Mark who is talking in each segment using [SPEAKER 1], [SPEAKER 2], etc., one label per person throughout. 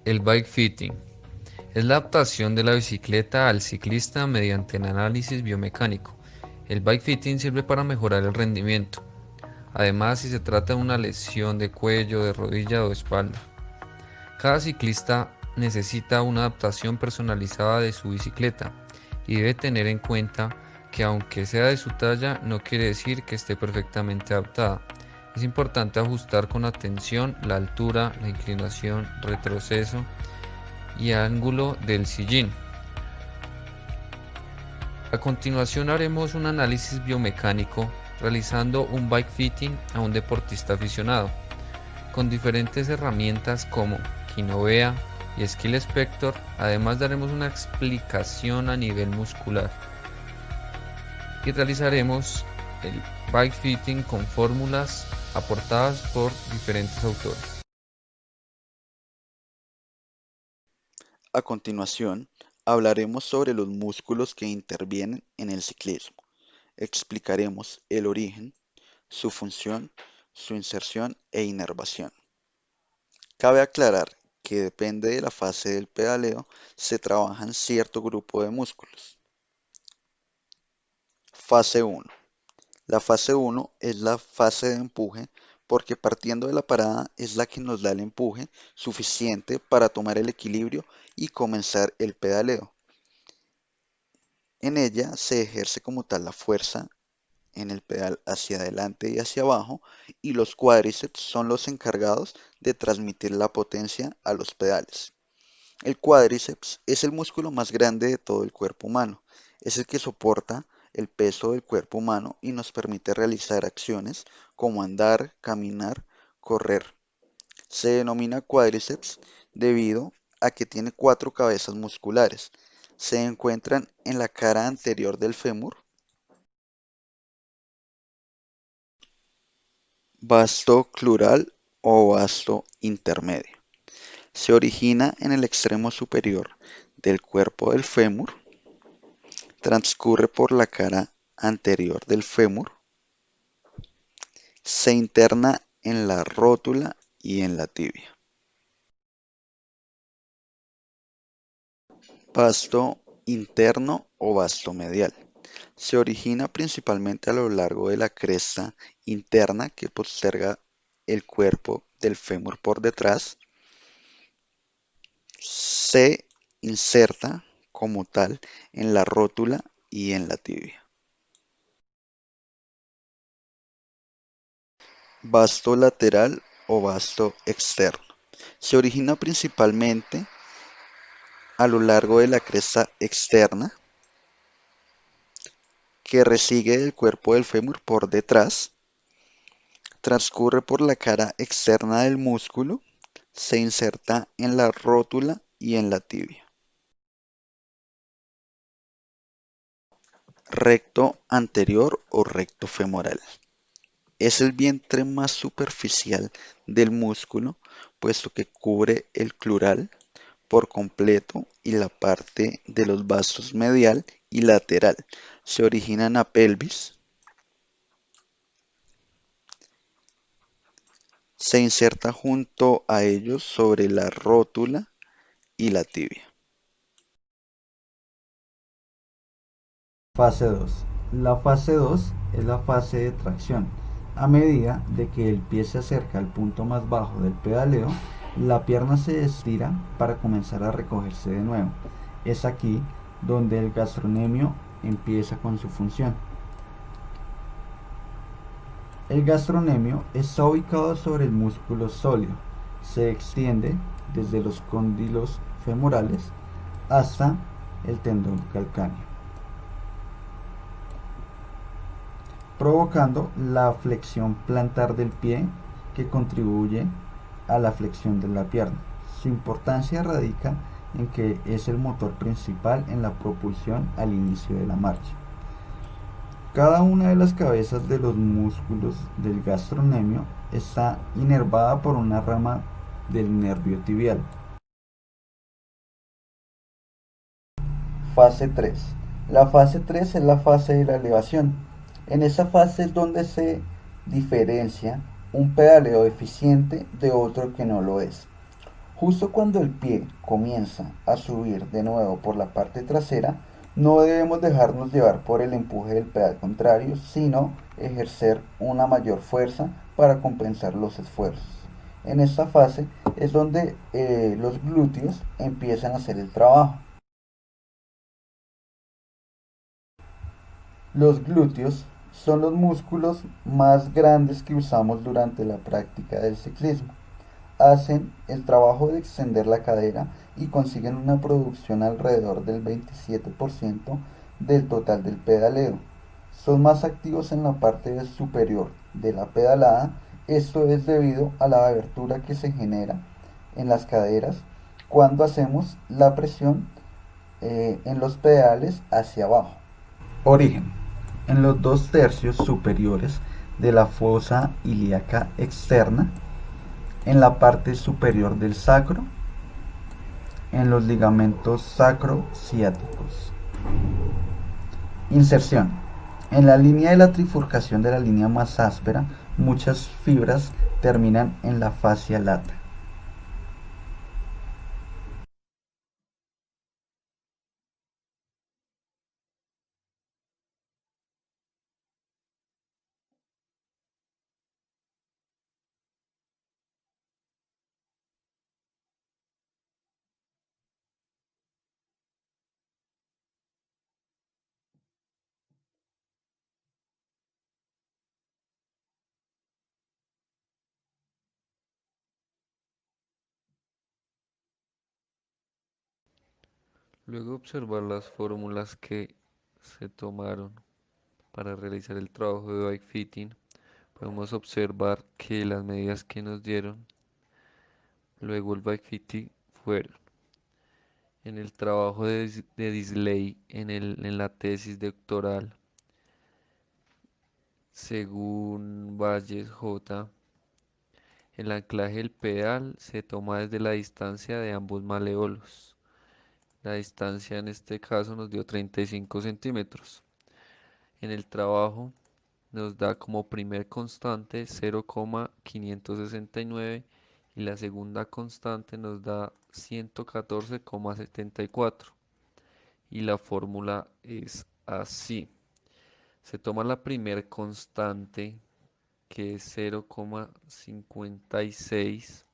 [SPEAKER 1] El bike fitting es la adaptación de la bicicleta al ciclista mediante el análisis biomecánico. El bike fitting sirve para mejorar el rendimiento, además si se trata de una lesión de cuello, de rodilla o de espalda. Cada ciclista necesita una adaptación personalizada de su bicicleta y debe tener en cuenta que aunque sea de su talla no quiere decir que esté perfectamente adaptada. Es importante ajustar con atención la altura, la inclinación, retroceso y ángulo del sillín. A continuación haremos un análisis biomecánico realizando un bike fitting a un deportista aficionado, con diferentes herramientas como Kinovea y Skill Spector. Además daremos una explicación a nivel muscular y realizaremos el bike fitting con fórmulas aportadas por diferentes autores.
[SPEAKER 2] A continuación, hablaremos sobre los músculos que intervienen en el ciclismo. Explicaremos el origen, su función, su inserción e inervación. Cabe aclarar que depende de la fase del pedaleo, se trabajan cierto grupo de músculos. Fase 1. La fase 1 es la fase de empuje porque partiendo de la parada es la que nos da el empuje suficiente para tomar el equilibrio y comenzar el pedaleo. En ella se ejerce como tal la fuerza en el pedal hacia adelante y hacia abajo y los cuádriceps son los encargados de transmitir la potencia a los pedales. El cuádriceps es el músculo más grande de todo el cuerpo humano. Es el que soporta el peso del cuerpo humano y nos permite realizar acciones como andar, caminar, correr. Se denomina cuádriceps debido a que tiene cuatro cabezas musculares. Se encuentran en la cara anterior del fémur, vasto clural o vasto intermedio. Se origina en el extremo superior del cuerpo del fémur, transcurre por la cara anterior del fémur, se interna en la rótula y en la tibia. Vasto interno o vasto medial. Se origina principalmente a lo largo de la cresta interna que posterga el cuerpo del fémur por detrás. Se inserta como tal en la rótula y en la tibia. Vasto lateral o vasto externo. Se origina principalmente a lo largo de la cresta externa que resigue del cuerpo del fémur por detrás, transcurre por la cara externa del músculo, se inserta en la rótula y en la tibia. Recto anterior o recto femoral. Es el vientre más superficial del músculo, puesto que cubre el clural por completo y la parte de los vasos medial y lateral. Se origina en la pelvis, se inserta junto a ellos sobre la rótula y la tibia.
[SPEAKER 3] Fase 2. La fase 2 es la fase de tracción. A medida de que el pie se acerca al punto más bajo del pedaleo, la pierna se estira para comenzar a recogerse de nuevo. Es aquí donde el gastrocnemio empieza con su función. El gastrocnemio está ubicado sobre el músculo sólido. Se extiende desde los cóndilos femorales hasta el tendón calcáneo, provocando la flexión plantar del pie que contribuye a la flexión de la pierna. Su importancia radica en que es el motor principal en la propulsión al inicio de la marcha. Cada una de las cabezas de los músculos del gastrocnemio está inervada por una rama del nervio tibial. Fase 3. La fase 3 es la fase de la elevación. En esa fase es donde se diferencia un pedaleo eficiente de otro que no lo es. Justo cuando el pie comienza a subir de nuevo por la parte trasera, no debemos dejarnos llevar por el empuje del pedal contrario, sino ejercer una mayor fuerza para compensar los esfuerzos. En esta fase es donde los glúteos empiezan a hacer el trabajo. Los glúteos son los músculos más grandes que usamos durante la práctica del ciclismo. Hacen el trabajo de extender la cadera y consiguen una producción alrededor del 27% del total del pedaleo. Son más activos en la parte superior de la pedalada. Esto es debido a la abertura que se genera en las caderas cuando hacemos la presión en los pedales hacia abajo. Origen. En los dos tercios superiores de la fosa ilíaca externa, en la parte superior del sacro, en los ligamentos sacrociáticos. Inserción. En la línea de la trifurcación de la línea más áspera, muchas fibras terminan en la fascia lata.
[SPEAKER 1] Luego de observar las fórmulas que se tomaron para realizar el trabajo de bike fitting, podemos observar que las medidas que nos dieron luego el bike fitting fueron en el trabajo de Disley en la tesis doctoral, según Valles J. El anclaje del pedal se toma desde la distancia de ambos maleolos. La distancia en este caso nos dio 35 centímetros. En el trabajo nos da como primer constante 0,569 y la segunda constante nos da 114,74 y la fórmula es así. Se toma la primer constante que es 0,56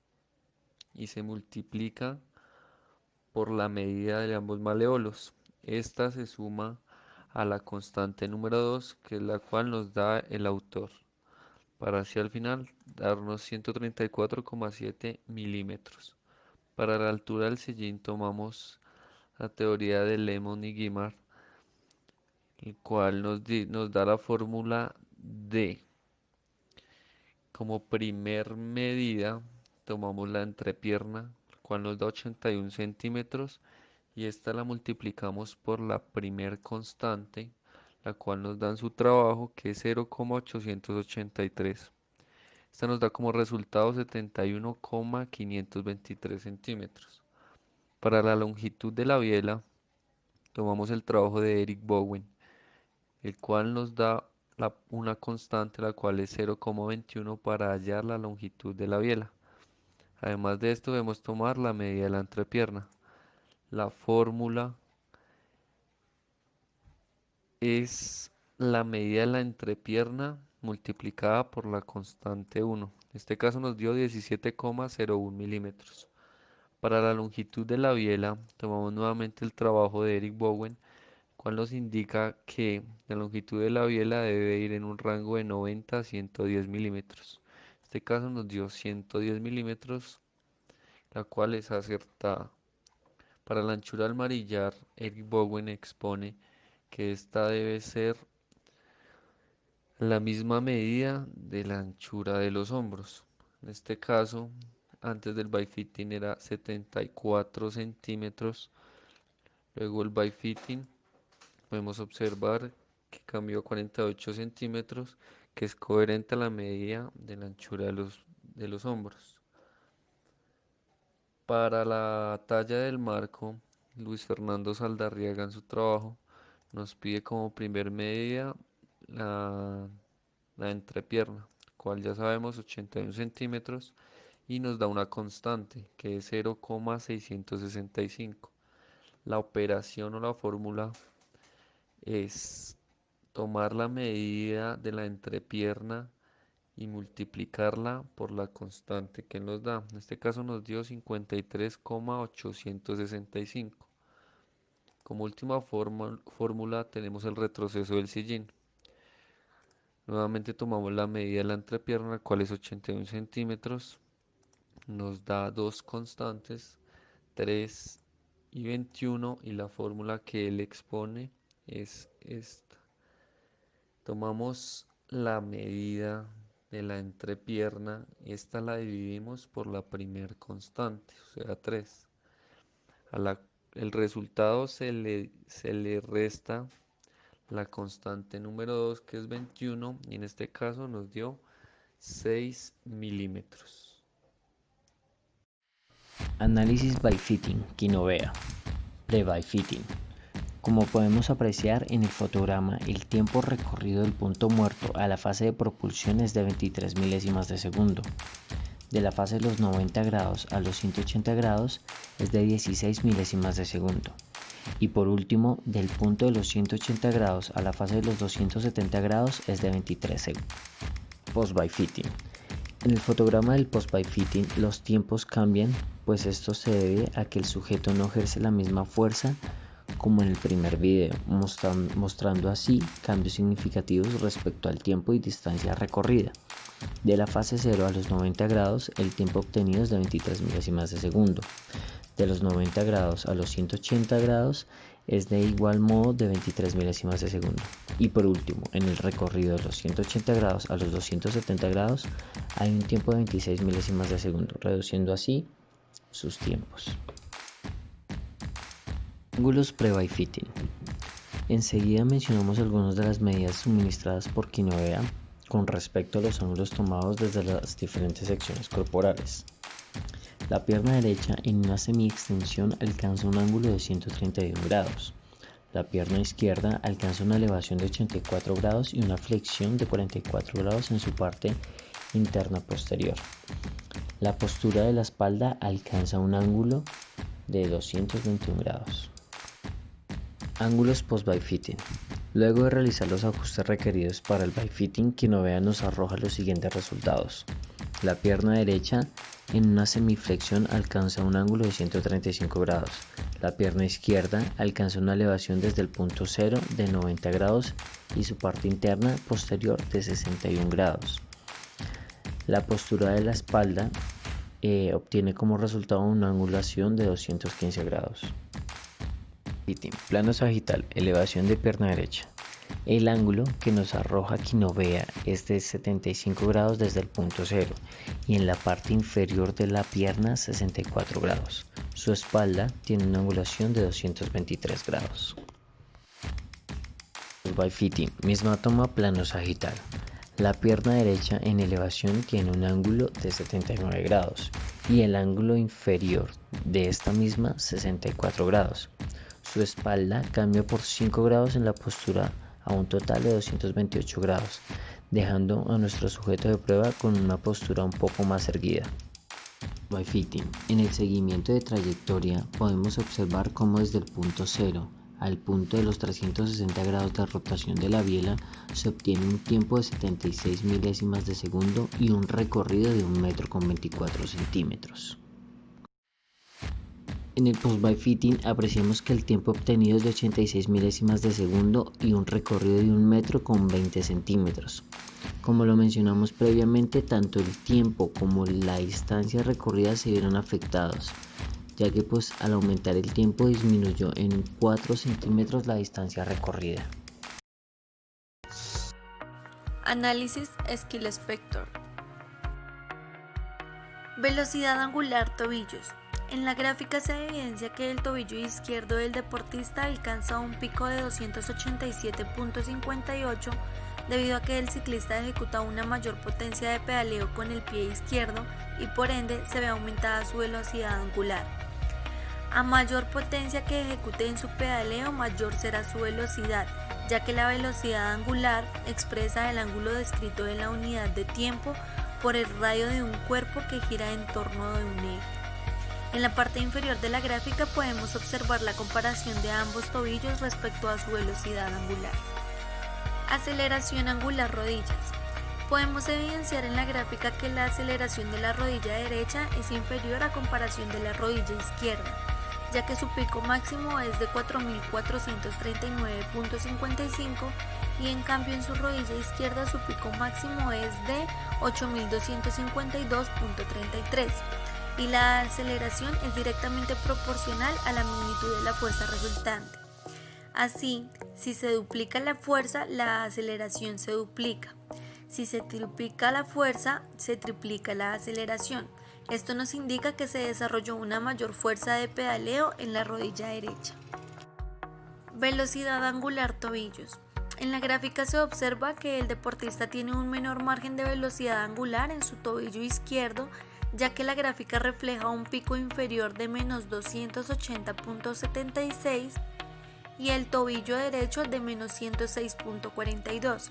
[SPEAKER 1] y se multiplica por la medida de ambos maleolos. Esta se suma a la constante número 2, que es la cual nos da el autor, para así al final darnos 134,7 milímetros. Para la altura del sillín tomamos la teoría de Lemon y Guimard, el cual nos da la fórmula D. Como primer medida tomamos la entrepierna, el cual nos da 81 centímetros y esta la multiplicamos por la primer constante, la cual nos da en su trabajo que es 0,883. Esta nos da como resultado 71,523 centímetros. Para la longitud de la biela, tomamos el trabajo de Eric Bowen, el cual nos da una constante, la cual es 0,21 para hallar la longitud de la biela. Además de esto, debemos tomar la medida de la entrepierna. La fórmula es la medida de la entrepierna multiplicada por la constante 1. En este caso nos dio 17,01 milímetros. Para la longitud de la biela, tomamos nuevamente el trabajo de Eric Bowen, cual nos indica que la longitud de la biela debe ir en un rango de 90 a 110 milímetros. En este caso nos dio 110 milímetros, la cual es acertada. Para la anchura del marillar, Eric Bowen expone que esta debe ser la misma medida de la anchura de los hombros. En este caso, antes del bike fitting era 74 centímetros. Luego el bike fitting podemos observar que cambió a 48 centímetros, que es coherente a la medida de la anchura de los hombros. Para la talla del marco, Luis Fernando Saldarriaga en su trabajo nos pide como primer medida la entrepierna, cual ya sabemos 81 centímetros, y nos da una constante que es 0,665. La operación o la fórmula es tomar la medida de la entrepierna y multiplicarla por la constante que nos da. En este caso nos dio 53,865. Como última fórmula tenemos el retroceso del sillín. Nuevamente tomamos la medida de la entrepierna, la cual es 81 centímetros. Nos da dos constantes, 3 y 21, y la fórmula que él expone es esta. Tomamos la medida de la entrepierna, esta la dividimos por la primer constante, o sea 3. El resultado se le resta la constante número 2, que es 21, y en este caso nos dio 6 milímetros.
[SPEAKER 4] Análisis by fitting, Quinovea. Pre-by fitting. Como podemos apreciar en el fotograma, el tiempo recorrido del punto muerto a la fase de propulsión es de 23 milésimas de segundo. De la fase de los 90 grados a los 180 grados es de 16 milésimas de segundo. Y por último, del punto de los 180 grados a la fase de los 270 grados es de 23 segundos. Post-by fitting. En el fotograma del post-by fitting los tiempos cambian, pues esto se debe a que el sujeto no ejerce la misma fuerza como en el primer video, mostrando así cambios significativos respecto al tiempo y distancia recorrida. De la fase 0 a los 90 grados el tiempo obtenido es de 23 milésimas de segundo. De los 90 grados a los 180 grados es de igual modo de 23 milésimas de segundo. Y por último, en el recorrido de los 180 grados a los 270 grados hay un tiempo de 26 milésimas de segundo, reduciendo así sus tiempos. Ángulos pre-by fitting. Enseguida mencionamos algunas de las medidas suministradas por Quinovea con respecto a los ángulos tomados desde las diferentes secciones corporales. La pierna derecha en una semi-extensión alcanza un ángulo de 131 grados. La pierna izquierda alcanza una elevación de 84 grados y una flexión de 44 grados en su parte interna posterior. La postura de la espalda alcanza un ángulo de 221 grados. Ángulos post-by fitting. Luego de realizar los ajustes requeridos para el by fitting, Quinovea nos arroja los siguientes resultados. La pierna derecha en una semiflexión alcanza un ángulo de 135 grados. La pierna izquierda alcanza una elevación desde el punto 0 de 90 grados y su parte interna posterior de 61 grados. La postura de la espalda obtiene como resultado una angulación de 215 grados. Plano sagital, elevación de pierna derecha. El ángulo que nos arroja Quinovea es de 75 grados desde el punto 0 y en la parte inferior de la pierna 64 grados. Su espalda tiene una angulación de 223 grados. By fitting, misma toma, plano sagital. La pierna derecha en elevación tiene un ángulo de 79 grados y el ángulo inferior de esta misma 64 grados. Su espalda cambia por 5 grados en la postura a un total de 228 grados, dejando a nuestro sujeto de prueba con una postura un poco más erguida. By fitting. En el seguimiento de trayectoria podemos observar cómo desde el punto 0 al punto de los 360 grados de rotación de la biela se obtiene un tiempo de 76 milésimas de segundo y un recorrido de 1 metro con 24 centímetros. En el post-by fitting apreciamos que el tiempo obtenido es de 86 milésimas de segundo y un recorrido de 1 metro con 20 centímetros. Como lo mencionamos previamente, tanto el tiempo como la distancia recorrida se vieron afectados, ya que al aumentar el tiempo disminuyó en 4 centímetros la distancia recorrida.
[SPEAKER 5] Análisis Skill Spector. Velocidad angular tobillos. En la gráfica se evidencia que el tobillo izquierdo del deportista alcanza un pico de 287.58 debido a que el ciclista ejecuta una mayor potencia de pedaleo con el pie izquierdo y por ende se ve aumentada su velocidad angular. A mayor potencia que ejecute en su pedaleo, mayor será su velocidad, ya que la velocidad angular expresa el ángulo descrito en la unidad de tiempo por el radio de un cuerpo que gira en torno de un eje. En la parte inferior de la gráfica podemos observar la comparación de ambos tobillos respecto a su velocidad angular. Aceleración angular rodillas. Podemos evidenciar en la gráfica que la aceleración de la rodilla derecha es inferior a comparación de la rodilla izquierda, ya que su pico máximo es de 4.439.55 y en cambio en su rodilla izquierda su pico máximo es de 8.252.33 y la aceleración es directamente proporcional a la magnitud de la fuerza resultante. Así, si se duplica la fuerza, la aceleración se duplica. Si se triplica la fuerza, se triplica la aceleración. Esto nos indica que se desarrolló una mayor fuerza de pedaleo en la rodilla derecha. Velocidad angular tobillos. En la gráfica se observa que el deportista tiene un menor margen de velocidad angular en su tobillo izquierdo, ya que la gráfica refleja un pico inferior de menos 280.76 y el tobillo derecho de menos 106.42.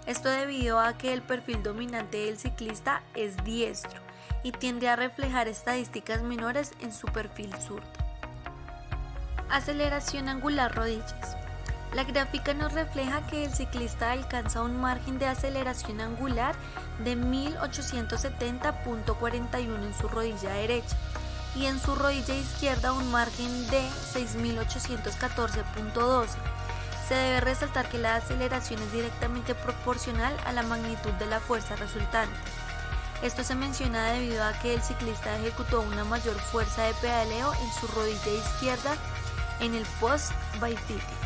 [SPEAKER 5] Esto debido a que el perfil dominante del ciclista es diestro y tiende a reflejar estadísticas menores en su perfil zurdo. Aceleración angular rodillas. La gráfica nos refleja que el ciclista alcanza un margen de aceleración angular de 1870.41 en su rodilla derecha y en su rodilla izquierda un margen de 6814.12. Se debe resaltar que la aceleración es directamente proporcional a la magnitud de la fuerza resultante. Esto se menciona debido a que el ciclista ejecutó una mayor fuerza de pedaleo en su rodilla izquierda en el post-bicycle.